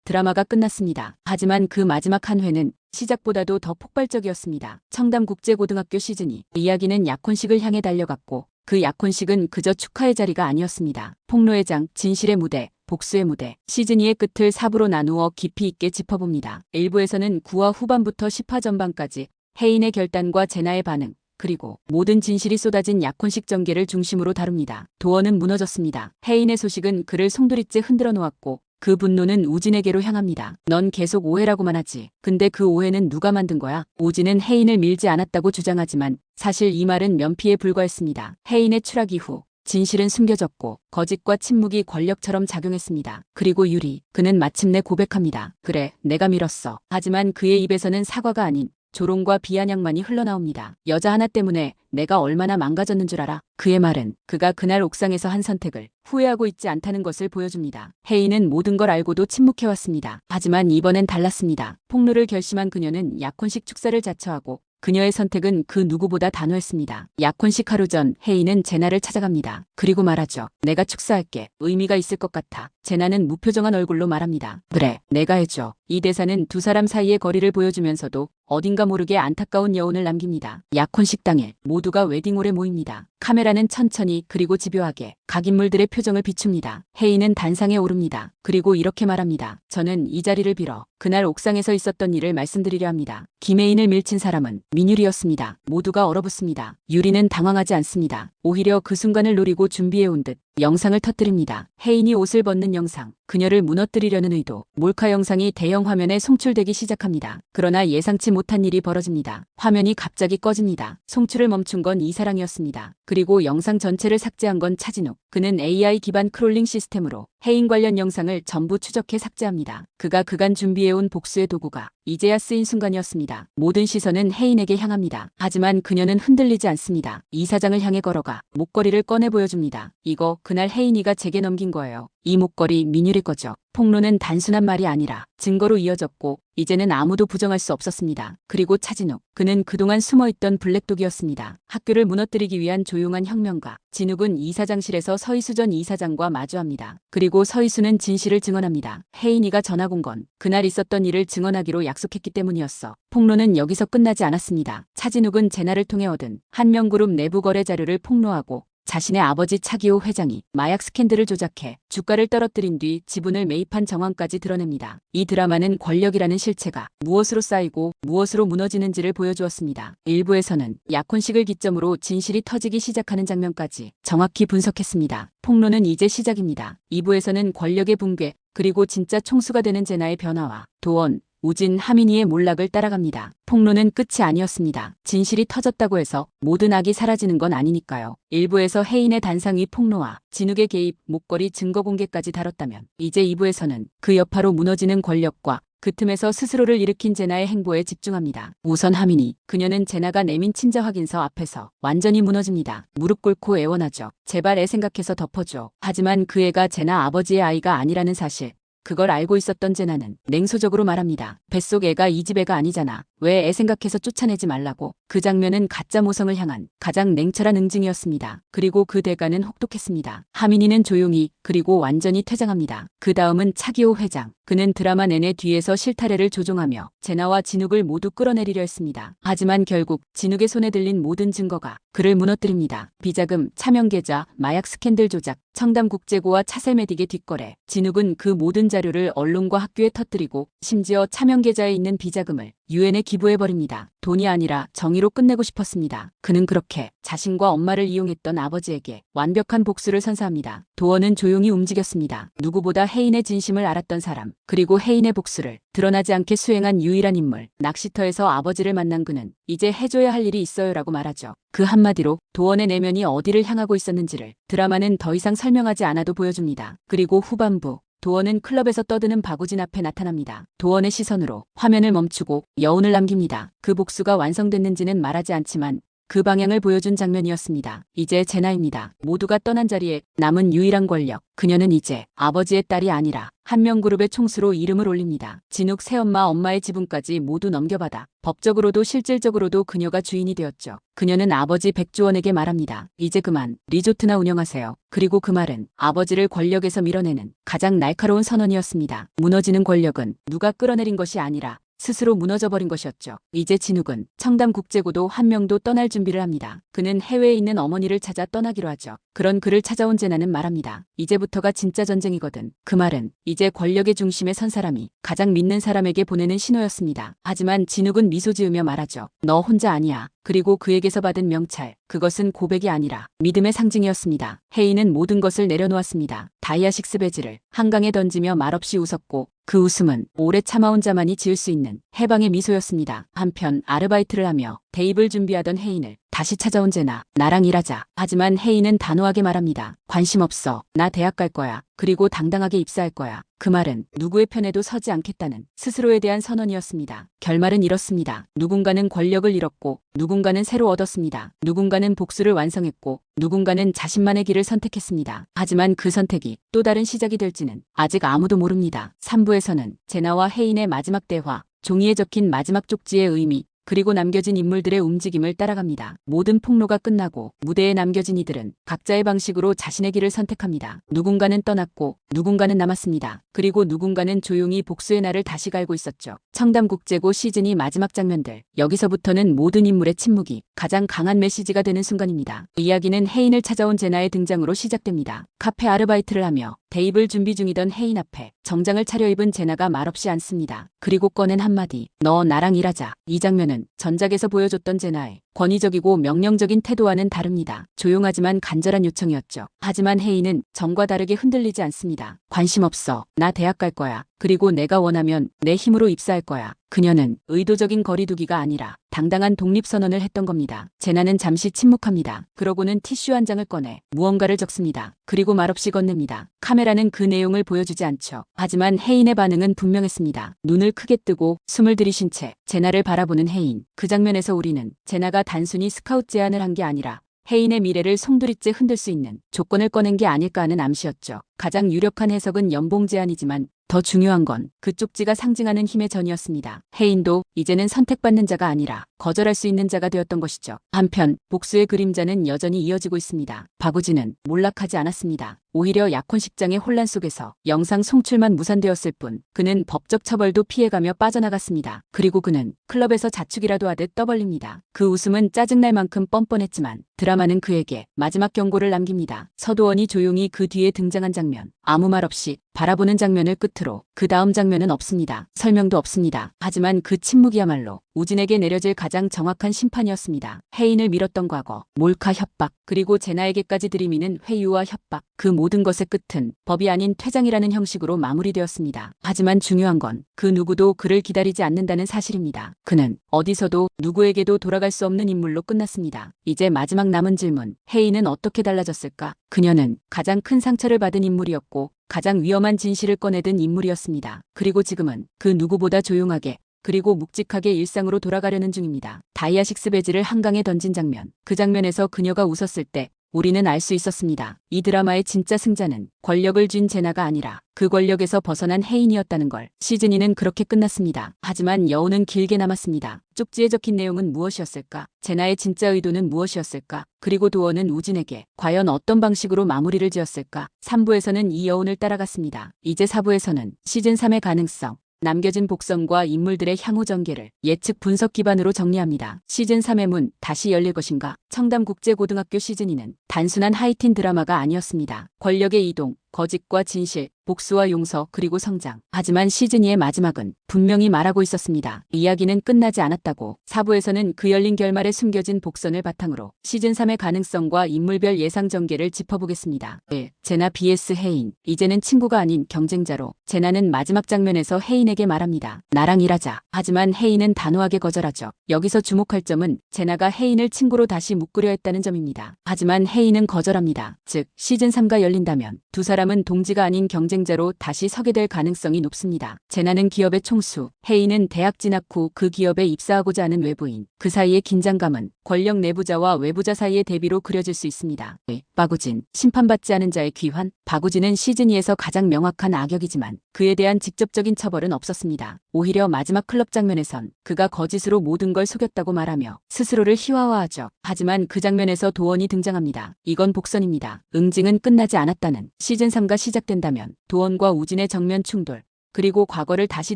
드라마가 끝났습니다. 하지만 그 마지막 한 회는 시작보다도 더 폭발적이었습니다. 청담국제고등학교 시즌2 이야기는 약혼식을 향해 달려갔고 그 약혼식은 그저 축하의 자리가 아니었습니다. 폭로의 장, 진실의 무대, 복수의 무대. 시즌2의 끝을 4부로 나누어 깊이 있게 짚어봅니다. 1부에서는 9화 후반부터 10화 전반까지 혜인의 결단과 제나의 반응, 그리고 모든 진실이 쏟아진 약혼식 전개를 중심으로 다룹니다. 도원은 무너졌습니다. 혜인의 소식은 그를 송두리째 흔들어 놓았고 그 분노는 우진에게로 향합니다. 넌 계속 오해라고만 하지. 근데 그 오해는 누가 만든 거야? 우진은 혜인을 밀지 않았다고 주장하지만 사실 이 말은 면피에 불과했습니다. 혜인의 추락 이후 진실은 숨겨졌고 거짓과 침묵이 권력처럼 작용했습니다. 그리고 유리, 그는 마침내 고백합니다. 그래, 내가 밀었어. 하지만 그의 입에서는 사과가 아닌 조롱과 비아냥만이 흘러나옵니다. 여자 하나 때문에 내가 얼마나 망가졌는 줄 알아? 그의 말은 그가 그날 옥상에서 한 선택을 후회하고 있지 않다는 것을 보여줍니다. 혜인은 모든 걸 알고도 침묵해왔습니다. 하지만 이번엔 달랐습니다. 폭로를 결심한 그녀는 약혼식 축사를 자처하고 그녀의 선택은 그 누구보다 단호했습니다. 약혼식 하루 전 혜인은 제나를 찾아갑니다. 그리고 말하죠. 내가 축사할게. 의미가 있을 것 같아. 제나는 무표정한 얼굴로 말합니다. 그래, 내가 해줘. 이 대사는 두 사람 사이의 거리를 보여주면서도 어딘가 모르게 안타까운 여운을 남깁니다. 약혼식 당일 모두가 웨딩홀에 모입니다. 카메라는 천천히 그리고 집요하게 각 인물들의 표정을 비춥니다. 혜인은 단상에 오릅니다. 그리고 이렇게 말합니다. 저는 이 자리를 빌어 그날 옥상에서 있었던 일을 말씀드리려 합니다. 김혜인을 밀친 사람은 민율이었습니다. 모두가 얼어붙습니다. 유리는 당황하지 않습니다. 오히려 그 순간을 노리고 준비해온 듯 영상을 터뜨립니다. 혜인이 옷을 벗는 영상, 그녀를 무너뜨리려는 의도, 몰카 영상이 대형 화면에 송출되기 시작합니다. 그러나 예상치 못한 일이 벌어집니다. 화면이 갑자기 꺼집니다. 송출을 멈춘 건 이사랑이었습니다. 그리고 영상 전체를 삭제한 건 차진욱. 그는 AI 기반 크롤링 시스템으로 혜인 관련 영상을 전부 추적해 삭제합니다. 그가 그간 준비해온 복수의 도구가 이제야 쓰인 순간이었습니다. 모든 시선은 혜인에게 향합니다. 하지만 그녀는 흔들리지 않습니다. 이사장을 향해 걸어가 목걸이를 꺼내 보여줍니다. 이거 그날 혜인이가 제게 넘긴 거예요. 이 목걸이 민율의 거죠. 폭로는 단순한 말이 아니라 증거로 이어졌고 이제는 아무도 부정할 수 없었습니다. 그리고 차진욱, 그는 그동안 숨어있던 블랙독이었습니다. 학교를 무너뜨리기 위한 조용한 혁명가. 진욱은 이사장실에서 서희수 전 이사장과 마주합니다. 그리고 서희수는 진실을 증언합니다. 혜인이가 전학 온 건 그날 있었던 일을 증언하기로 약속했기 때문이었어. 폭로는 여기서 끝나지 않았습니다. 차진욱은 제나를 통해 얻은 한명그룹 내부 거래 자료를 폭로하고 자신의 아버지 차기호 회장이 마약 스캔들을 조작해 주가를 떨어뜨린 뒤 지분을 매입한 정황까지 드러냅니다. 이 드라마는 권력이라는 실체가 무엇으로 쌓이고 무엇으로 무너지는지를 보여주었습니다. 일부에서는 약혼식을 기점으로 진실이 터지기 시작하는 장면까지 정확히 분석했습니다. 폭로는 이제 시작입니다. 2부에서는 권력의 붕괴, 그리고 진짜 총수가 되는 제나의 변화와 도원, 우진, 하민이의 몰락을 따라갑니다. 폭로는 끝이 아니었습니다. 진실이 터졌다고 해서 모든 악이 사라지는 건 아니니까요. 일부에서 혜인의 단상 위 폭로와 진욱의 개입, 목걸이 증거 공개까지 다뤘다면 이제 2부에서는 그 여파로 무너지는 권력과 그 틈에서 스스로를 일으킨 제나의 행보에 집중합니다. 우선 하민이, 그녀는 제나가 내민 친자 확인서 앞에서 완전히 무너집니다. 무릎 꿇고 애원하죠. 제발 애 생각해서 덮어줘. 하지만 그 애가 제나 아버지의 아이가 아니라는 사실. 그걸 알고 있었던 제나는 냉소적으로 말합니다. 뱃속 애가 이 집 애가 아니잖아. 왜 애 생각해서 쫓아내지 말라고. 그 장면은 가짜 모성을 향한 가장 냉철한 응징이었습니다. 그리고 그 대가는 혹독했습니다. 하민이는 조용히 그리고 완전히 퇴장합니다. 그 다음은 차기호 회장. 그는 드라마 내내 뒤에서 실타래를 조종하며 제나와 진욱을 모두 끌어내리려 했습니다. 하지만 결국 진욱의 손에 들린 모든 증거가 그를 무너뜨립니다. 비자금, 차명계좌, 마약 스캔들 조작, 청담국제고와 차셀메딕의 뒷거래. 진욱은 그 모든 자료를 언론과 학교에 터뜨리고 심지어 차명계좌에 있는 비자금을 유엔에 기부해버립니다. 돈이 아니라 정의로 끝내고 싶었습니다. 그는 그렇게 자신과 엄마를 이용했던 아버지에게 완벽한 복수를 선사합니다. 도원은 조용히 움직였습니다. 누구보다 혜인의 진심을 알았던 사람, 그리고 혜인의 복수를 드러나지 않게 수행한 유일한 인물. 낚시터에서 아버지를 만난 그는 이제 해줘야 할 일이 있어요라고 말하죠. 그 한마디로 도원의 내면이 어디를 향하고 있었는지를 드라마는 더 이상 설명하지 않아도 보여줍니다. 그리고 후반부 도원은 클럽에서 떠드는 박우진 앞에 나타납니다. 도원의 시선으로 화면을 멈추고 여운을 남깁니다. 그 복수가 완성됐는지는 말하지 않지만 그 방향을 보여준 장면이었습니다. 이제 제나입니다. 모두가 떠난 자리에 남은 유일한 권력. 그녀는 이제 아버지의 딸이 아니라 한명그룹의 총수로 이름을 올립니다. 진욱 새엄마 엄마의 지분까지 모두 넘겨받아 법적으로도 실질적으로도 그녀가 주인이 되었죠. 그녀는 아버지 백주원에게 말합니다. 이제 그만 리조트나 운영하세요. 그리고 그 말은 아버지를 권력에서 밀어내는 가장 날카로운 선언이었습니다. 무너지는 권력은 누가 끌어내린 것이 아니라 스스로 무너져버린 것이었죠. 이제 진욱은 청담국제고도 한 명도 떠날 준비를 합니다. 그는 해외에 있는 어머니를 찾아 떠나기로 하죠. 그런 그를 찾아온 제나는 말합니다. 이제부터가 진짜 전쟁이거든. 그 말은 이제 권력의 중심에 선 사람이 가장 믿는 사람에게 보내는 신호였습니다. 하지만 진욱은 미소 지으며 말하죠. 너 혼자 아니야. 그리고 그에게서 받은 명찰, 그것은 고백이 아니라 믿음의 상징이었습니다. 혜인은 모든 것을 내려놓았습니다. 다이아 식스 배지를 한강에 던지며 말없이 웃었고 그 웃음은 오래 참아온 자만이 지을 수 있는 해방의 미소였습니다. 한편 아르바이트를 하며 대입을 준비하던 혜인을 다시 찾아온 제나. 나랑 일하자. 하지만 혜인은 단호하게 말합니다. 관심 없어. 나 대학 갈 거야. 그리고 당당하게 입사할 거야. 그 말은 누구의 편에도 서지 않겠다는 스스로에 대한 선언이었습니다. 결말은 이렇습니다. 누군가는 권력을 잃었고 누군가는 새로 얻었습니다. 누군가는 복수를 완성했고 누군가는 자신만의 길을 선택했습니다. 하지만 그 선택이 또 다른 시작이 될지는 아직 아무도 모릅니다. 3부에서는 제나와 혜인의 마지막 대화, 종이에 적힌 마지막 쪽지의 의미, 그리고 남겨진 인물들의 움직임을 따라갑니다. 모든 폭로가 끝나고 무대에 남겨진 이들은 각자의 방식으로 자신의 길을 선택합니다. 누군가는 떠났고 누군가는 남았습니다. 그리고 누군가는 조용히 복수의 날을 다시 갈고 있었죠. 청담국제고 시즌이 마지막 장면들. 여기서부터는 모든 인물의 침묵이 가장 강한 메시지가 되는 순간입니다. 이야기는 혜인을 찾아온 제나의 등장으로 시작됩니다. 카페 아르바이트를 하며 대입을 준비 중이던 혜인 앞에 정장을 차려입은 제나가 말없이 앉습니다. 그리고 꺼낸 한마디. 너 나랑 일하자. 이 장면은 전작에서 보여줬던 제나의 권위적이고 명령적인 태도와는 다릅니다. 조용하지만 간절한 요청이었죠. 하지만 혜인은 전과 다르게 흔들리지 않습니다. 관심 없어. 나 대학 갈 거야. 그리고 내가 원하면 내 힘으로 입사할 거야. 그녀는 의도적인 거리두기가 아니라 당당한 독립선언을 했던 겁니다. 제나는 잠시 침묵합니다. 그러고는 티슈 한 장을 꺼내 무언가를 적습니다. 그리고 말없이 건넵니다. 카메라는 그 내용을 보여주지 않죠. 하지만 혜인의 반응은 분명했습니다. 눈을 크게 뜨고 숨을 들이쉰 채 제나를 바라보는 혜인. 그 장면에서 우리는 제나가 단순히 스카웃 제안을 한 게 아니라 혜인의 미래를 송두리째 흔들 수 있는 조건을 꺼낸 게 아닐까 하는 암시였죠. 가장 유력한 해석은 연봉 제안이지만 더 중요한 건 그 쪽지가 상징하는 힘의 전이었습니다. 혜인도 이제는 선택받는 자가 아니라 거절할 수 있는 자가 되었던 것이죠. 한편 복수의 그림자는 여전히 이어지고 있습니다. 박우진은 몰락하지 않았습니다. 오히려 약혼식장의 혼란 속에서 영상 송출만 무산되었을 뿐 그는 법적 처벌도 피해가며 빠져나갔습니다. 그리고 그는 클럽에서 자축이라도 하듯 떠벌립니다. 그 웃음은 짜증날 만큼 뻔뻔했지만 드라마는 그에게 마지막 경고를 남깁니다. 서도원이 조용히 그 뒤에 등장한 장면. 아무 말 없이 바라보는 장면을 끝으로 그 다음 장면은 없습니다. 설명도 없습니다. 하지만 그 침묵이야말로 우진에게 내려질 가장 정확한 심판이었습니다. 혜인을 밀었던 과거, 몰카 협박, 그리고 제나에게까지 들이미는 회유와 협박. 그 모든 것의 끝은 법이 아닌 퇴장이라는 형식으로 마무리되었습니다. 하지만 중요한 건 그 누구도 그를 기다리지 않는다는 사실입니다. 그는 어디서도 누구에게도 돌아갈 수 없는 인물로 끝났습니다. 이제 마지막 남은 질문. 혜인은 어떻게 달라졌을까? 그녀는 가장 큰 상처를 받은 인물이었고 가장 위험한 진실을 꺼내든 인물이었습니다. 그리고 지금은 그 누구보다 조용하게 그리고 묵직하게 일상으로 돌아가려는 중입니다. 다이아 식스 배지를 한강에 던진 장면. 그 장면에서 그녀가 웃었을 때 우리는 알 수 있었습니다. 이 드라마의 진짜 승자는 권력을 쥔 제나가 아니라 그 권력에서 벗어난 혜인이었다는 걸. 시즌 2는 그렇게 끝났습니다. 하지만 여운은 길게 남았습니다. 쪽지에 적힌 내용은 무엇이었을까? 제나의 진짜 의도는 무엇이었을까? 그리고 도원은 우진에게 과연 어떤 방식으로 마무리를 지었을까? 3부에서는 이 여운을 따라갔습니다. 이제 4부에서는 시즌 3의 가능성, 남겨진 복선과 인물들의 향후 전개를 예측 분석 기반으로 정리합니다. 시즌 3의 문 다시 열릴 것인가? 청담국제고등학교 시즌 2는 단순한 하이틴 드라마가 아니었습니다. 권력의 이동, 거짓과 진실, 복수와 용서, 그리고 성장. 하지만 시즌 2의 마지막은 분명히 말하고 있었습니다. 이야기는 끝나지 않았다고. 4부에서는 그 열린 결말에 숨겨진 복선을 바탕으로 시즌 3의 가능성과 인물별 예상 전개를 짚어보겠습니다. 1. 제나 vs 혜인. 이제는 친구가 아닌 경쟁자로. 제나는 마지막 장면에서 혜인에게 말합니다. 나랑 일하자. 하지만 혜인은 단호하게 거절하죠. 여기서 주목할 점은 제나가 혜인을 친구로 다시 묶으려 했다는 점입니다. 하지만 혜인 혜인은 거절합니다. 즉 시즌 3가 열린다면 두 사람은 동지가 아닌 경쟁자로 다시 서게 될 가능성이 높습니다. 제나는 기업의 총수, 혜인은 대학 진학 후 그 기업에 입사하고자 하는 외부인. 그 사이의 긴장감은 권력 내부자와 외부자 사이의 대비로 그려질 수 있습니다. 박우진, 심판받지 않은 자의 귀환. 박우진은 시즌 2에서 가장 명확한 악역이지만 그에 대한 직접적인 처벌은 없었습니다. 오히려 마지막 클럽 장면에선 그가 거짓으로 모든 걸 속였다고 말하며 스스로를 희화화하죠. 하지만 그 장면에서 도원이 등장합니다. 이건 복선입니다. 응징은 끝나지 않았다는. 시즌 3가 시작된다면 도원과 우진의 정면 충돌, 그리고 과거를 다시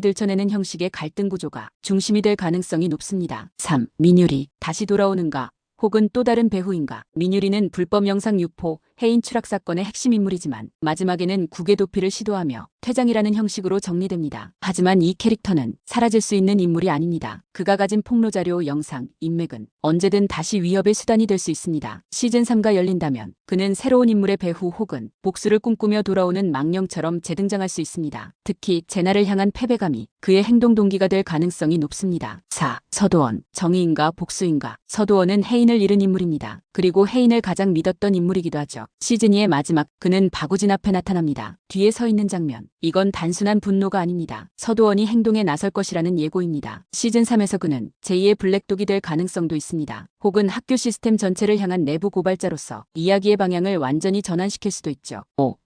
들춰내는 형식의 갈등 구조가 중심이 될 가능성이 높습니다. 3. 민유리, 다시 돌아오는가? 혹은 또 다른 배후인가? 민유리는 불법 영상 유포, 혜인 추락 사건의 핵심 인물이지만 마지막에는 국외 도피를 시도하며 퇴장이라는 형식으로 정리됩니다. 하지만 이 캐릭터는 사라질 수 있는 인물이 아닙니다. 그가 가진 폭로 자료, 영상, 인맥은 언제든 다시 위협의 수단이 될 수 있습니다. 시즌 3가 열린다면 그는 새로운 인물의 배후 혹은 복수를 꿈꾸며 돌아오는 망령처럼 재등장할 수 있습니다. 특히 제나를 향한 패배감이 그의 행동 동기가 될 가능성이 높습니다. 4. 서도원, 정의인가 복수인가? 서도원은 혜인을 잃은 인물입니다. 그리고 혜인을 가장 믿었던 인물이기도 하죠. 시즌 2의 마지막, 그는 박우진 앞에 나타납니다. 뒤에 서 있는 장면. 이건 단순한 분노가 아닙니다. 서도원이 행동에 나설 것이라는 예고입니다. 시즌 3에서 그는 제2의 블랙독이 될 가능성도 있습니다. 혹은 학교 시스템 전체를 향한 내부 고발자로서 이야기의 방향을 완전히 전환시킬 수도 있죠. 5.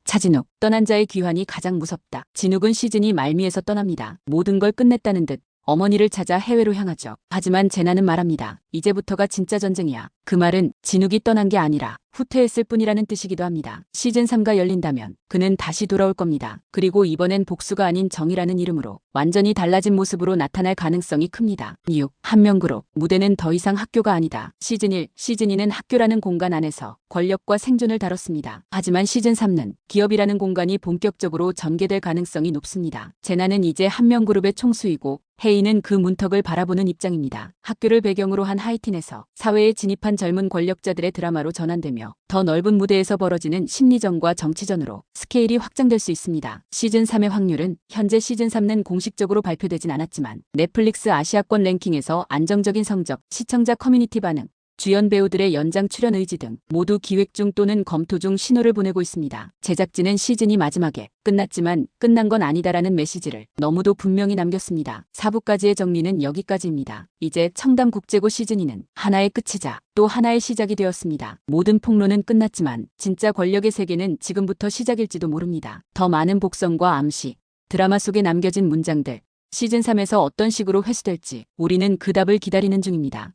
차진욱, 떠난 자의 귀환이 가장 무섭다. 진욱은 시즌 2 말미에서 떠납니다. 모든 걸 끝냈다는 듯 어머니를 찾아 해외로 향하죠. 하지만 제나는 말합니다. 이제부터가 진짜 전쟁이야. 그 말은 진욱이 떠난 게 아니라 후퇴했을 뿐이라는 뜻이기도 합니다. 시즌 3가 열린다면 그는 다시 돌아올 겁니다. 그리고 이번엔 복수가 아닌 정의라는 이름으로 완전히 달라진 모습으로 나타날 가능성이 큽니다. 6. 한명그룹, 무대는 더 이상 학교가 아니다. 시즌 1, 시즌 2는 학교라는 공간 안에서 권력과 생존을 다뤘습니다. 하지만 시즌 3는 기업이라는 공간이 본격적으로 전개될 가능성이 높습니다. 제나는 이제 한명그룹의 총수이고 혜인은 그 문턱을 바라보는 입장입니다. 학교를 배경으로 한 하이틴에서 사회에 진입한 젊은 권력자들의 드라마로 전환되며 더 넓은 무대에서 벌어지는 심리전과 정치전으로 스케일이 확장될 수 있습니다. 시즌 3의 확률은 현재 시즌 3는 공식적으로 발표되진 않았지만 넷플릭스 아시아권 랭킹에서 안정적인 성적, 시청자 커뮤니티 반응, 주연 배우들의 연장 출연 의지 등 모두 기획 중 또는 검토 중 신호를 보내고 있습니다. 제작진은 시즌이 마지막에 끝났지만 끝난 건 아니다라는 메시지를 너무도 분명히 남겼습니다. 4부까지의 정리는 여기까지입니다. 이제 청담국제고 시즌 2는 하나의 끝이자 또 하나의 시작이 되었습니다. 모든 폭로는 끝났지만 진짜 권력의 세계는 지금부터 시작일지도 모릅니다. 더 많은 복선과 암시, 드라마 속에 남겨진 문장들, 시즌 3에서 어떤 식으로 회수될지 우리는 그 답을 기다리는 중입니다.